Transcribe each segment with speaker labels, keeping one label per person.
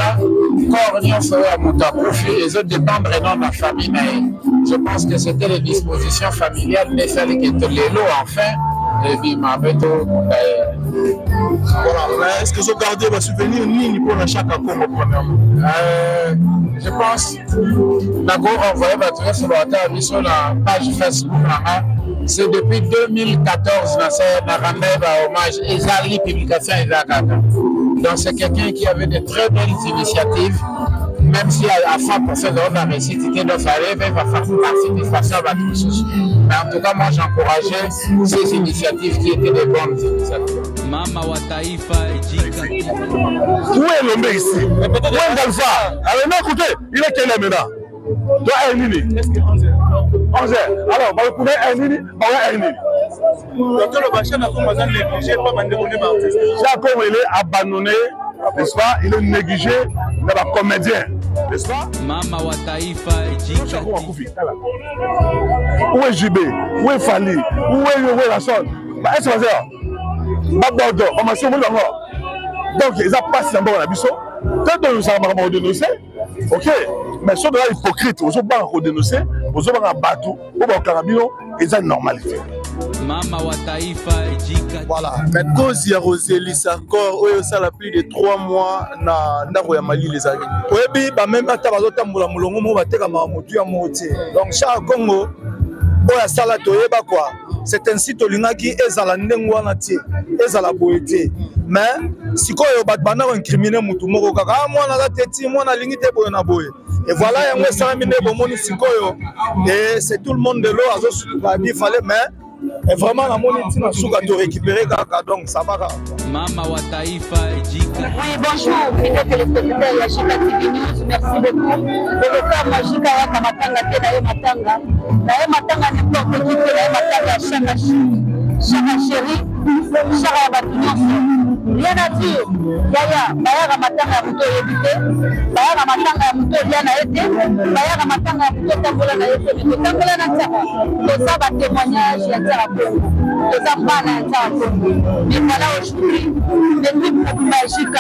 Speaker 1: déjà, quand on fait à Moutakouf, les autres dépendent vraiment de la famille, mais je pense que c'était les dispositions familiales, mais il fallait que les lots, enfin, et puis ma bête,
Speaker 2: voilà. Est-ce que vous gardez vos souvenirs ni pour la chaque accord
Speaker 1: je pense, d'accord, on voyait sur la page Facebook, c'est depuis 2014, on a rendu hommage et les publications et donc c'est quelqu'un qui avait de très belles initiatives, même si à la fin pour faire la réussite, il va faire participation à tous. Mais en tout cas, moi j'encourageais ces initiatives qui étaient de bonnes initiatives.
Speaker 3: Mama wa taifa Ejika.
Speaker 2: Où est l'homme ici? Où est Dalfa? Alors non, écoutez, il est quelle heure maintenant? Toi, Ernini. 11h. Alors, vous pouvez Ernini, on va Ernini. Donc, le machin n'a pas négligé, pas abandonné par l'artiste. Jacob, il est abandonné, n'est-ce pas? Il est négligé dans la comédien, n'est-ce pas?
Speaker 3: Mama wa taifa Ejika.
Speaker 2: Où est JB? Où est Fali? Où est la sonne? Est-ce que c'est on m'a sauvé encore. Donc, ils ont passé d'abord la biseau. Peut-être nous avons dénoncé. Ok. Mais ce sont hypocrite. Ils ont pas dénoncé. Ils ont pas battu. Ils ont carabino. Ils ont normalité.
Speaker 3: Mama wa taifa Ejika.
Speaker 4: Voilà. Mais cause ya Rosélie Sarkor, ça a plus de 3 mois na ndako ya Mali les amis. Oui, bah même à Tabazotam Moulangolongo, on va faire ma motu à moitié. Donc, chaque Congo, oya sala toyeba quoi. C'est ainsi que l'ingaki ezala ndengwana tie ezala boete mais sikoyo bat bana incriminé mutu moko kaka mwana la teti mwana lingite boye na boye et voilà yango ça mine bomoni sikoyo et c'est tout le monde de l'eau azo il fallait mais vraiment la moni tina suka to récupérer kaka donc ça va.
Speaker 3: Mama wa taifa Ejika.
Speaker 5: Oui, bonjour, mesdames et téléspectateurs de Jika TV News, merci beaucoup. Le record magique à Kamatanga, Nae Matanga n'importe qui, Nae Matanga, Chaka Chéri, Chaka Batunion. Rien à dire. Yaya, Bayara Matanga Mouto Yébité, Bayara Matanga Mouto Diana Ete, Bayara Matanga Mouto Tambola Naete, mais Tambola Natara. Tout ça va témoignage, Yatara Congo. Tout ça va Natara Congo. Mais voilà aujourd'hui, l'équipe magique.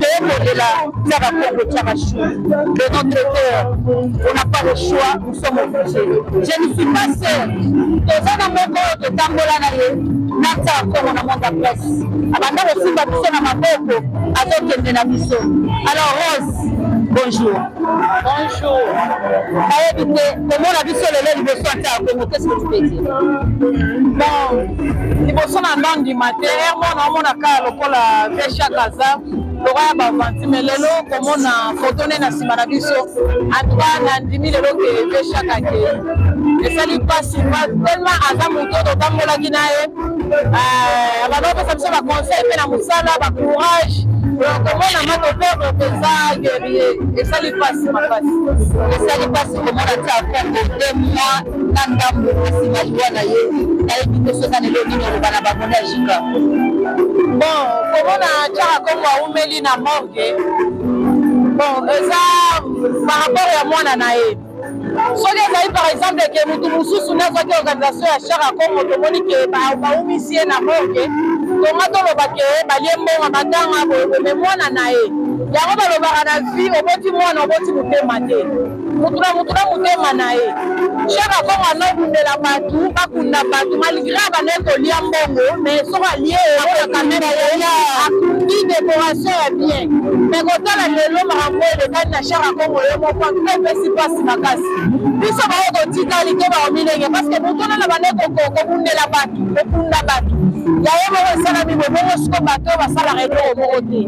Speaker 5: De notre cœur, on n'a pas le choix, nous sommes obligés. Je ne suis pas seul. Tous les gens de Tambola Naye, Nata encore on a monté à place. Abandon aussi Babisson à ma boko, avec le Nabiso. Alors Rose, bonjour. Bonjour. Comment on a vu sur le lait, il veut sortir. Qu'est-ce que tu peux dire? Bon, il faut s'en aller du matin. On a qu'à le Vécha Kaza. Lora bavanti melelo comme on a photoné na simarabiso atuka na ndimi lelo ke Vécha kake et ça lui passe tellement aza moto to tambola kinae abano ko samsa ba conseil pe na musala ba courage comment on a mato perdre des guerrier et ça lui passe ma passe et ça lui passe comment on a ta pour 2 mois nandambo simajwa na ye na ebite so kana lelo ni bana ba bona jika. Bon, comment on a déjà comme Oumeli na morgue. Bon, ça par rapport à moi nanae. Si par exemple que nous tous na zoki organisation ya chara comme tomoni ke ba umisie na morgue. Tomato lo bake ba liembo matanga mais moi nanae. Ya ko ba lo ba na vie oboti moi na oboti mutema te. Mutuna mutema nae. Chara comme na bundela batu bakunda batu malgré ba neko liambongo mais so ba lié la caméra ya ni décoration est bien. Mais quand on a le long rambo de kana chara comme le mo pas que si passe makasi. Biso ba ko tikali ke ba omilenge parce que mutuna na ba neko ko bundela batu bunda batu. Ya yemo sala mi bobo sko bato ba sala reto au côté.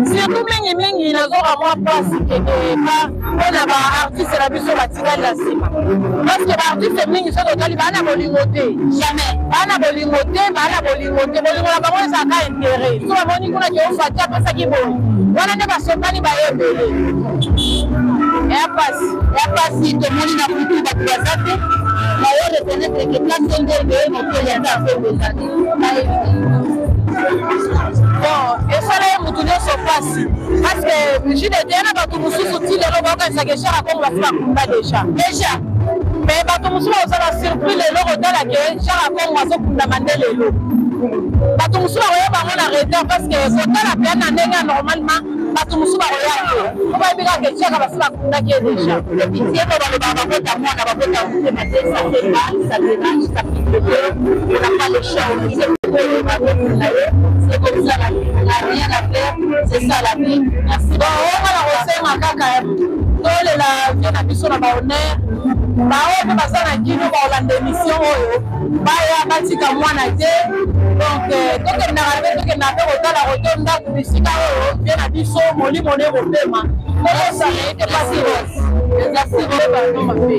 Speaker 5: Surtout mingi na zo ramwa place que pas on a ba artiste la biso batikali la sima. Parce que l'artiste mingi so totali bana bolingote. Jamais. Bana bolingote bolingola ba mo sa ka intérêt. So ba moni kuna ke o fatia pesa ki bo. Wana ne ba sopani ba yebele. Ya passe to moni na kutu ba kwazate. Na yo reconnaître que place ndenge mo ko ya ta fe bezati. Bon, et ça là, nous tenons sur place. Parce que je ne dis pas que nous sommes sortis de l'eau, ça que ça comme on va faire déjà. Mais quand nous sommes surpris le lot dans la guerre, ça comme on va se demander le lot. bato mosusu bakoya bango na retard parce que kotala mpe na ndenge normalement bato mosusu bakoya te po bayebi kaka etiaka basi bakundaki ye déjà tieko balobaka bakota mwana bakota motema te ça dérange ça on n'a pas le choix c'est comme ça la vie on n'a rien à faire c'est ça la vie merci bon ongala kosenga kaka tolela vie na biso na bahonneur baoyo mpe baza na kino baolanda émission oyo baya batika mwana te donc tokendaka mpe tokendaka mpe kotala koto ndako bisika oyo vie na biso molimo ne kopema okosana ete pasiros ezasiro bano mabe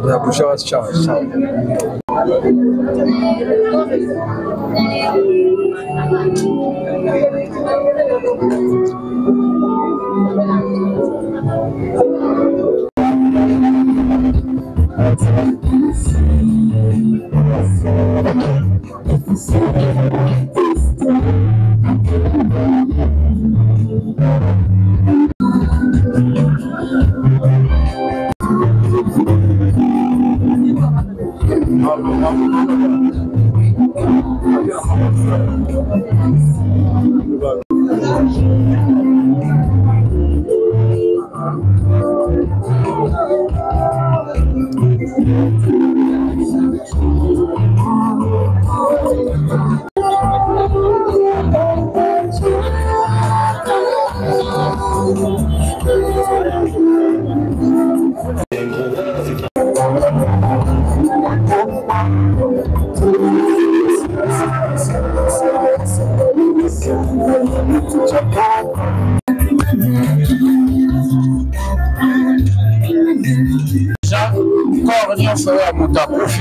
Speaker 4: Ya puxa tchau, tchau.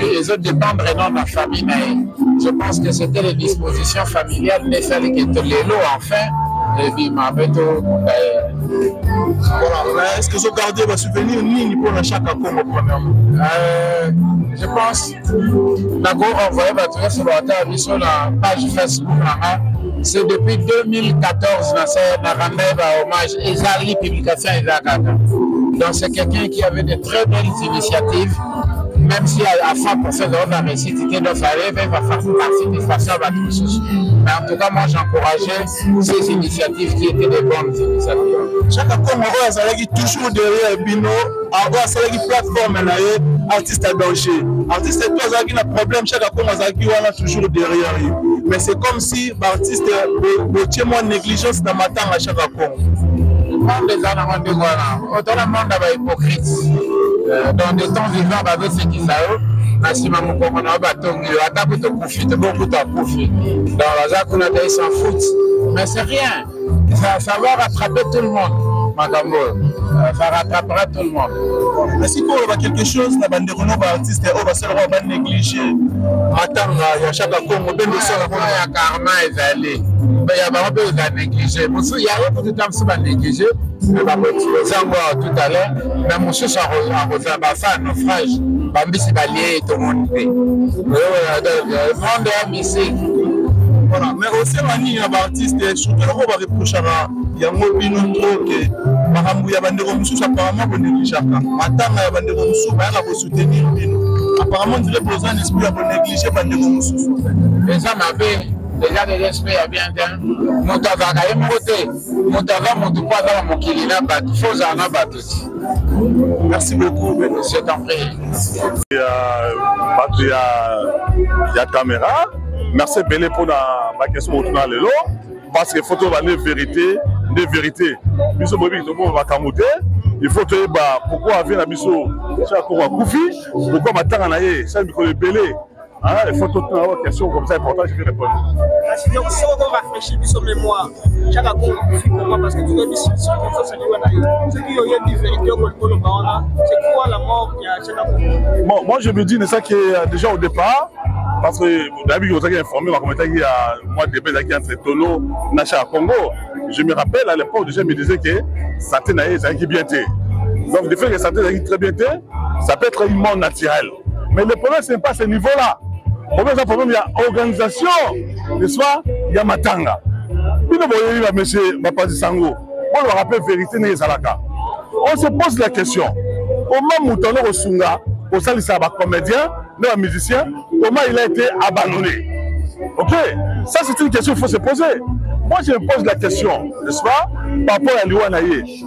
Speaker 1: Les autres dépendent vraiment de la famille, mais je pense que c'était les dispositions familiales, mais il fallait que les lots enfin, et puis ma bête.
Speaker 4: Voilà, est-ce que vous gardez vos souvenirs ni pour la chaque Congo premièrement?
Speaker 1: Je pense d'abord envoyer sur la page Facebook. C'est depuis 2014 dans la hommage et la publication donc c'est quelqu'un qui avait de très belles initiatives. Même si à 100% de la réussite était de faire, il va faire participation à tous. Mais en tout cas, moi j'encourageais ces initiatives qui étaient des bonnes initiatives.
Speaker 4: Chaque Congo a toujours derrière Bino, a une plateforme, artiste à danger. Artiste qui a un problème, chaque Congo a toujours derrière lui. Mais c'est comme si l'artiste a moins de négligence dans ma temps à chaque Congo.
Speaker 1: Le monde des gens, autant le monde est hypocrite. Dans des temps vivants, avec ce qui s'arrête, Nassima Moukomona Batongi, Ataku te profite, beaucoup de profit. Dans la Zakuna, ils s'en foutent. Mais c'est rien. Ça va rattraper tout le monde, Magambo. Ça rattrapera tout le monde.
Speaker 4: Mais si pour quelque chose, la bande de artiste, on va se le négliger. Attends, il y a chaque Congo, ben de ça,
Speaker 1: il y a karma, ils allaient. Il y a vraiment besoin de négliger. Il y a rien pour tout le temps de négliger. Mais tout à l'heure, mais mon cher un naufrage, Bambisi Balié tout le monde. Le monde est mystique.
Speaker 4: Voilà, mais aussi, il y a des artistes, surtout, on va reprocher à Yango Bino trop que Mahambu Yabandero Moussou, apparemment, vous négligez. Matanga Yabandero Moussou, vous soutenir Bino. Apparemment, il y a besoin d'esprit à vous négliger Bandero Moussou.
Speaker 1: Les gens m'avaient. Déjà de respect à bien temps. Moutavaka et Moté. Moutava Moutoupa dans mon Kilina, faut en abattre.
Speaker 4: Merci beaucoup,
Speaker 1: monsieur Tampré.
Speaker 2: Il y a caméra. Merci Belé pour ma question au tournant le lot. Parce que photo va être vérité, des vérités. Biso Bobi, tout le monde va camoter. Il faut que pourquoi vient la biso, chaque fois Koufi, pourquoi maintenant on a eu, ça me connaît Belé. Ah, il faut toutes les questions comme ça importantes, je vais répondre.
Speaker 6: Si on réfléchit sur mémoire, chaque fois qu'on parce que tu as dit si ce qui est une vérité c'est quoi la mort qui a chaque
Speaker 2: Bon, moi je me dis ça qui est déjà au départ, parce que d'habitude vous avez informé ma commentaire qu'il y a moi débat entre Tolo et Nacha Congo. Je me rappelle à l'époque déjà me disait que santé naïe c'est qui bien été. Donc le fait que santé naïe très bien été, ça peut être une mort naturelle. Mais le problème, ce n'est pas ce niveau-là. Le problème, c'est un problème, il y a organisation, n'est-ce pas? Il y a Matanga. Puis nous voyons, monsieur Bapazi Sango, on le rappelle vérité, n'est Zalaka. On se pose la question, comment Moutano Rosunga, au sein de sa comédien, un musicien, comment il a été abandonné? Ok? Ça, c'est une question qu'il faut se poser. Moi, je me pose la question, n'est-ce pas? Par rapport à l'Iwanaye.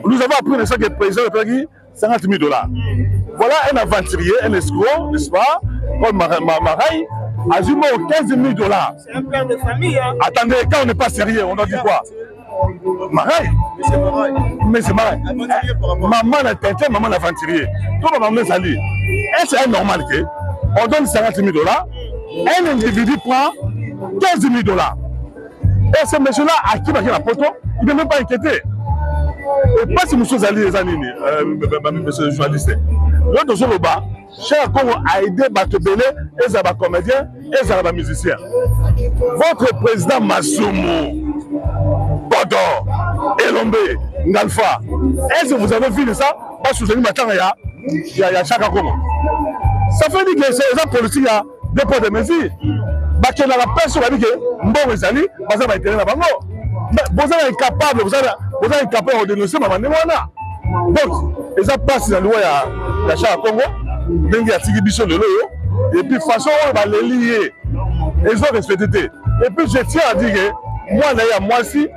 Speaker 2: Nous avons appris que le président a payé 50 000 $. Voilà un aventurier, un escroc, n'est-ce pas? Comme Maraï, a dû 15 000 $.
Speaker 6: C'est un père de famille. Hein?
Speaker 2: Attendez, quand on n'est pas sérieux, on doit dire quoi? Maraï. Mais c'est Maraï. Maman n'a tenté, maman l'aventurier. Tout le monde a dit. Est-ce que c'est normal qu'on donne 50 000 $? Un individu prend 15 000 $. Et ce monsieur-là, à qui va la photo, il ne même pas inquiété. Et pas si monsieur Zali les années, monsieur le journaliste. L'autre jour, Cher Congo a aidé Batobele, et Zaba comédien, et Zaba musicien. Votre président Massoumou, Bodor, Elombe, Ngalfa, est-ce que vous avez vu de ça? Pas soutenir maintenant, il y a Chaka Congo. Ça fait dire que c'est un politique à deux points de mesure. Parce que la personne a dit que Mbon Zali, vous avez été là-bas. Vous êtes incapable, vous êtes incapable de dénoncer ma manière. Donc, ils ont passé dans la loi de Chaka Congo. Et puis, de toute façon, on va les lier. Ils ont respecté. Et puis, je tiens à dire que moi aussi,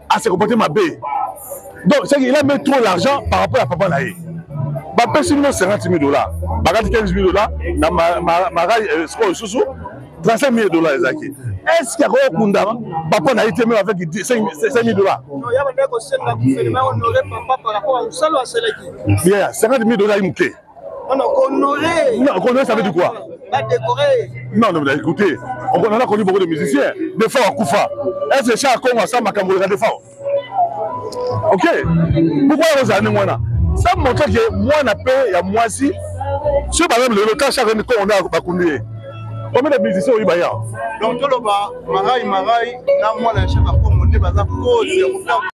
Speaker 2: à se comporter ma baie. Donc, c'est qu'il a mis trop d'argent par rapport à Papa Naï. Papa, c'est 50 000 $. Papa, 15 000 $. Dans ma raille, 35 000 $. Est-ce qu'il y a un Kundama? Papa Naï était même avec 5 000 $. Non, il y a un gouvernement honoré papa par rapport à Moussalo à Séléki. Bien, 50 000 $, il me plaît.
Speaker 6: On a honoré.
Speaker 2: Non, honoré, ça veut dire quoi?
Speaker 6: Pas décoré.
Speaker 2: Non, non, mais écoutez, on a connu beaucoup de musiciens. Des fois, on Koufa. Est-ce que chaque Congo a ça, ma camarade des fois? Ok. Pourquoi vous avez moi là? Ça montre que moi, on a peur, il y a moi aussi. Si par exemple, le cas, chaque année, on a Bakoundé. Combien de musiciens ont eu Baya?
Speaker 4: Donc, tout le monde, Maraï, là, moi, la chef à Congo, on est basé à cause.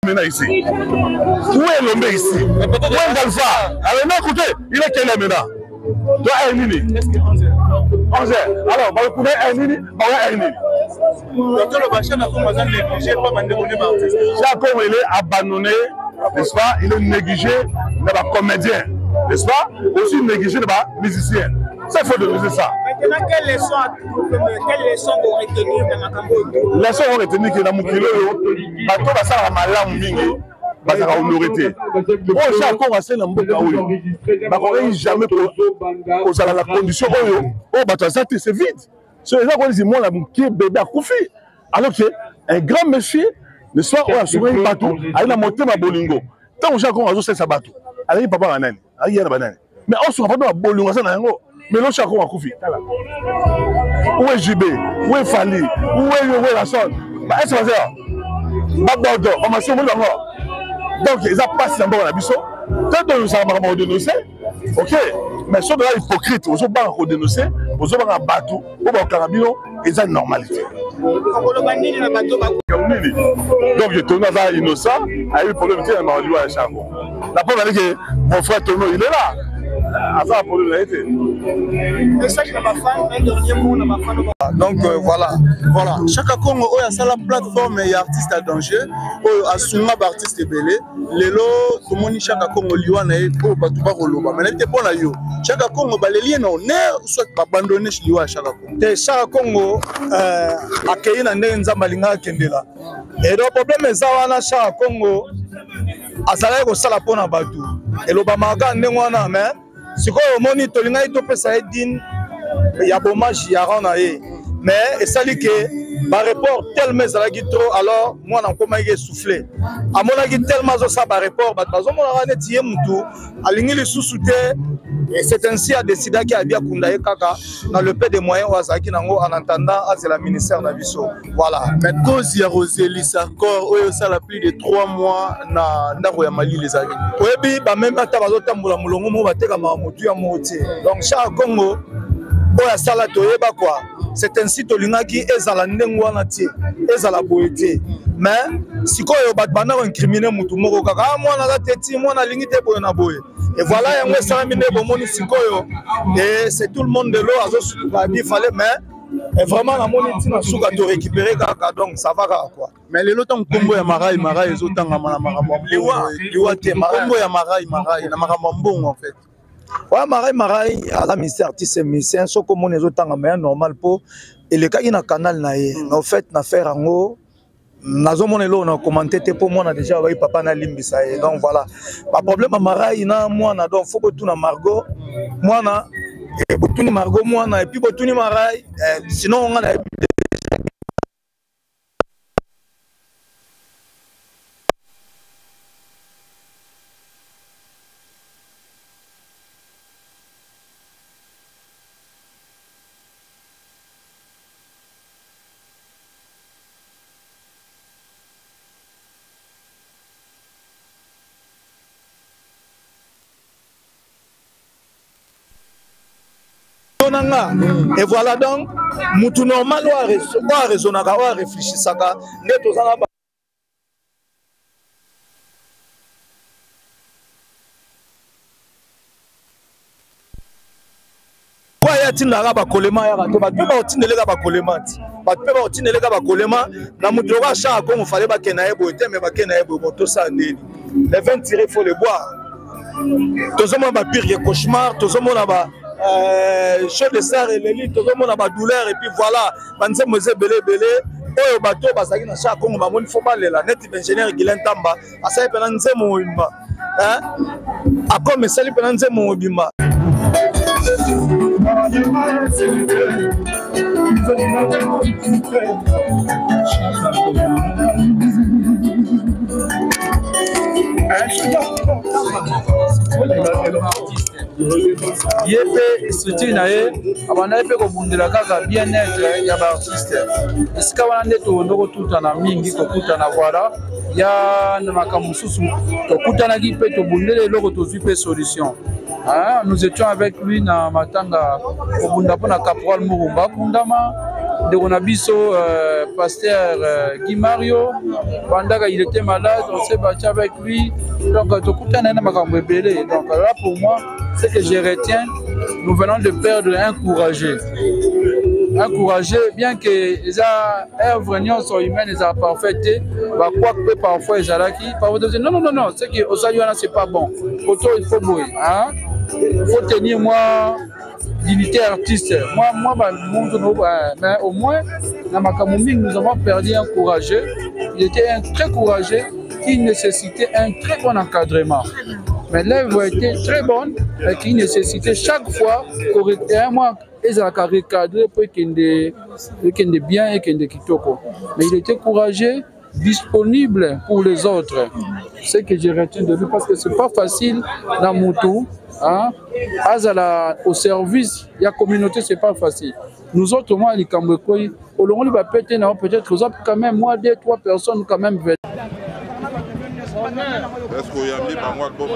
Speaker 2: Maintenant, ici. Où est l'homme ici? Où est Galfa? Alors, non, écoutez, il est quel est maintenant? Toi, un nini. 11h. Alors, vous pouvez un nini, on a un nini.
Speaker 4: Donc, tout le chef à Congo, on a négligé, pas abandonné par artiste.
Speaker 2: Chaque Congo, il est abandonné, n'est-ce pas? Il est négligé dans les comédiens, n'est-ce pas? Aussi négligé dans les musiciens. Ça, il faut donner ça.
Speaker 6: Maintenant, quelle leçon vous retenir dans la Cambodge?
Speaker 2: La leçon vous retenir que dans mon kilo, bateau va ça la malam mingi, va ça honorité. Bon, chaque fois on va se n'importe où. Bah on n'est jamais aux à la condition où oh bateau ça c'est vide. C'est les gens qui disent moi la qui bébé à Koufi. Alors que un grand monsieur ne soit on a souvent un bateau, à la montée ma bolingo. Tant chaque fois on a ça bateau. Allez papa banane, allez y a banane. Mais on se rappelle pas bolingo ça na yango. Mais l'autre chaque fois Koufi. Où est JB? Où est Fali? Où est la sonne? Bah, est-ce que ça va? On m'a dit, donc, ils ont passé d'abord à la biso. Quand nous avons dénoncé, ok, mais ceux de là hypocrites, ils ont pas dénoncé, ils ont pas battu, ils ont pas carabino, ils ont une normalité. Donc, je tourne à innocent, à eu problème de Mario à Chango. La première année que mon frère Tono, il est là.
Speaker 4: Donc voilà. Chaque Congo a sa plateforme et artiste à danger. A souma artiste belé. Lelo tout le monde chaque Congo liwana et pour pas tout roloba. Mais n'était pas là yo. Chaque Congo balelier non ne soit abandonné chez liwa chaque Congo. Te chaque Congo accueilli na ndenza malinga kendela. Et le problème est ça wana chaque Congo azala ko sala pona batu. Et le bamaga ndengwana mais si on monite tolinga itopesa edine ya bomage ya rona e mais esali que ba report tellement ezalaki trop alors moi na koma yé souffler amonaki tellement zo sa ba report ba bazo mona rane tie mutu alingi li sousouté et c'est ainsi a décidé qu'il a bien kundaye kaka dans le peu de moyens wazaki nango en attendant à la ministère na biso voilà
Speaker 7: mais cause ya Rosélie Sarkor oyo sala plus de 3 mois na ndako ya Mali les amis
Speaker 4: oyebi ba même ata bazo tambola mulongo mo bateka ma mutu ya moti donc chaque Congo oya sala toyeba quoi c'est ainsi tolingaki ezala ndengo wana tie ezala boyeté mais sikoyo bat bana incriminer mutu moko kaka mwana la teti mwana lingi te boye na boye Et voilà, et c'est tout le monde de l'eau, il fallait, mais vraiment, la monnaie, tu récupérer, donc ça va quoi.
Speaker 7: Mais les lots ont combo ya marai, ils ont tant à maramambon. Combo ya marai, na maramambon en fait.
Speaker 4: Ouais, marai, à la ministère artiste, c'est un saut comme on est autant à normal pour. Et le cas, il y a un canal, en fait, na faire en haut. Nazo monelo on a commenté pour moi on a déjà envoyé papa na limbisa donc voilà pas problème marai na moi na donc faut que tout na Margot moi na et tout ni Margot moi na et puis tout ni marai sinon on a et voilà donc, tout normal ou raisonnable ou réfléchir ça net aux anaba. Quoi y a-t-il là bas collement ya rato ba pe ba otinele ka ba collement ba pe ba otinele ka ba collement na mutu wa cha ko mo fallait ba kena ebo te mais ba kena ebo moto ça ndeni les 20 tirés faut les boire tous hommes ba pire que cauchemar tous hommes ba chef de serre et l'élite, tout le monde a ma douleur et puis voilà, Banze Mose Belé Belé, et au bateau, Basaki na chaque Congo, il faut pas la net ingénieur Guilain Tamba, à ça, il peut en dire mon bimba. À comme ça, il peut en dire mon bimba.
Speaker 8: Yépe structure naé abana pe ko bundela kaka bien-être ya ba artiste esika wana nde to ndoko tutana mingi ko kutana voilà ya na makamususu to kutana ki pe to bundele loko to zupe solution. Ah, nous étions avec lui na matanga ko bunda pona caporal Murumba kundama de Ronabiso pasteur Guy Mario pendant qu'il était malade on s'est battu avec lui donc to kutana na makambo ebele donc là pour moi ce que je retiens, nous venons de perdre un courageux. Un courageux, bien que les œuvres sont humaines, les a parfaites, quoi que parfois ils parfois non, c'est que au Sayana c'est pas bon. Auto il faut bouger, hein? Il faut tenir moi dignité artiste. Moi, mais au moins, dans ma camomille, nous avons perdu un courageux. Il était un très courageux qui nécessitait un très bon encadrement. Mais l'œuvre était très bonne et qui nécessitait chaque fois un mois et ça a recadré pour qu'il y ait bien et qu'il y ait kitoko. Mais il était courageux, disponible pour les autres. C'est ce que je retiens de lui parce que c'est pas facile dans mon tour. Hein? Au service, il y a communauté, c'est pas facile. Nous autres, moi, les Camboukoy, au long de peut-être quand même, moi, 2-3 personnes quand même.
Speaker 2: Est-ce qu'il y a mis par moi le bon?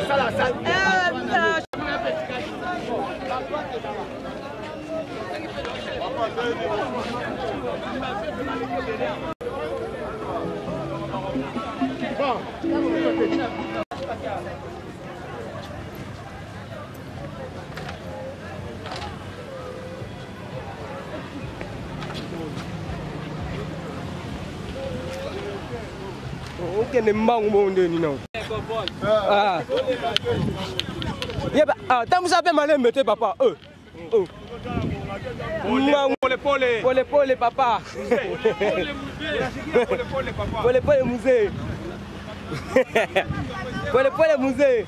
Speaker 9: Ok, ne m'en monde ni non. Ah. Tant vous savez mal mettre papa. Pour les papa. Pour les musées. Pour les musées.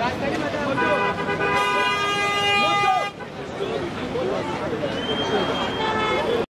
Speaker 10: Thank you.